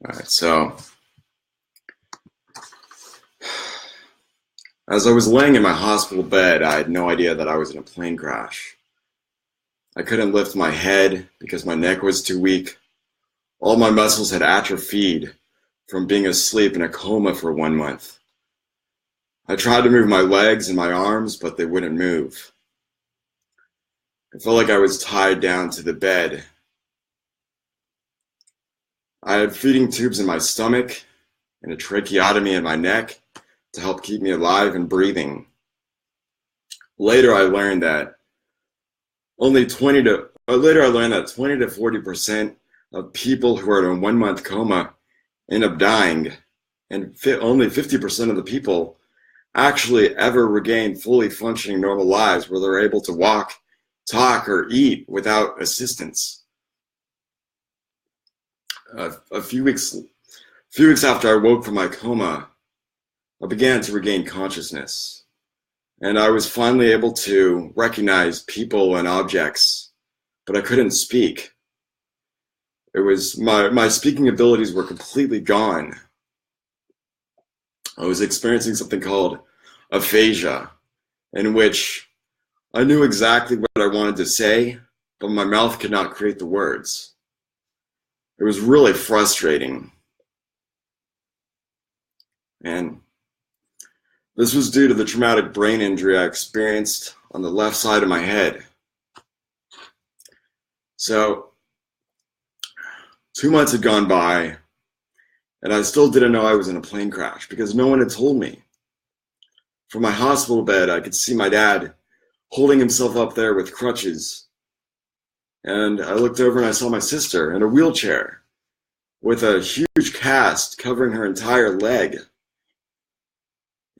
All right, so as I was laying in my hospital bed, I had no idea that I was in a plane crash. I couldn't lift my head because my neck was too weak. All my muscles had atrophied from being asleep in a coma for 1 month. I tried to move my legs and my arms, but they wouldn't move. I felt like I was tied down to the bed. I had feeding tubes in my stomach and a tracheotomy in my neck to help keep me alive and breathing. Later, I learned that 20 to 40% of people who are in a 1 month coma end up dying, and only 50% of the people actually ever regain fully functioning normal lives where they're able to walk, talk, or eat without assistance. A few weeks after I woke from my coma, I began to regain consciousness, and I was finally able to recognize people and objects, but I couldn't speak. It was my speaking abilities were completely gone. I was experiencing something called aphasia, in which I knew exactly what I wanted to say, but my mouth could not create the words. It was really frustrating. And this was due to the traumatic brain injury I experienced on the left side of my head. So 2 months had gone by, and I still didn't know I was in a plane crash because no one had told me. From my hospital bed, I could see my dad holding himself up there with crutches. And I looked over and I saw my sister in a wheelchair with a huge cast covering her entire leg.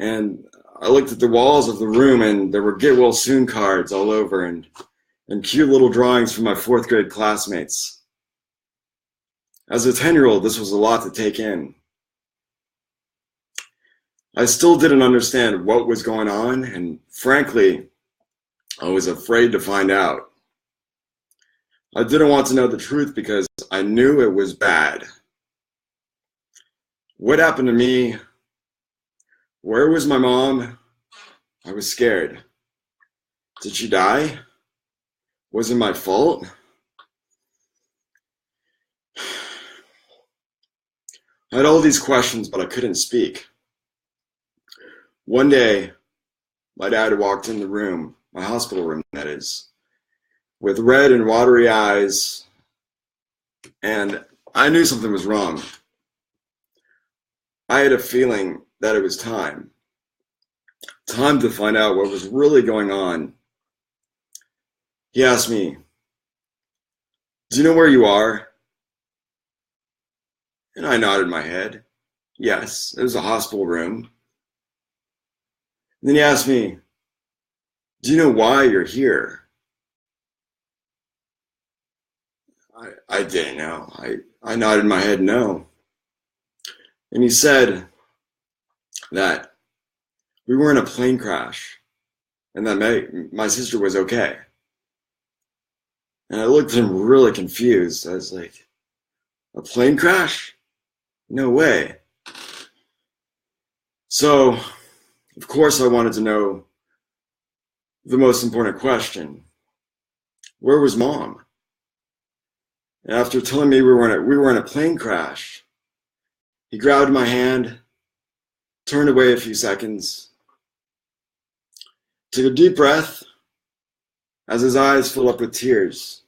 And I looked at the walls of the room, and there were get well soon cards all over and cute little drawings from my 4th grade classmates. As a 10-year-old, this was a lot to take in. I still didn't understand what was going on, and frankly, I was afraid to find out. I didn't want to know the truth because I knew it was bad. What happened to me? Where was my mom? I was scared. Did she die? Was it my fault? I had all these questions, but I couldn't speak. One day, my dad walked in the room, my hospital room that is, with red and watery eyes, and I knew something was wrong. I had a feeling that it was time to find out what was really going on. He asked me, "Do you know where you are?" And I nodded my head. Yes, it was a hospital room. And then he asked me, "Do you know why you're here?" I didn't know. I nodded my head no. And he said that we were in a plane crash and that my sister was okay. And I looked at him really confused. I was like, "A plane crash? No way." So, of course, I wanted to know the most important question. Where was Mom? And after telling me we were in a plane crash, he grabbed my hand, turned away a few seconds, took a deep breath as his eyes filled up with tears.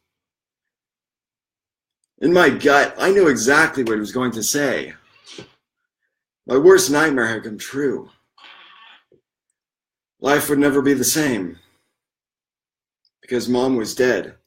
In my gut, I knew exactly what he was going to say. My worst nightmare had come true. Life would never be the same because Mom was dead.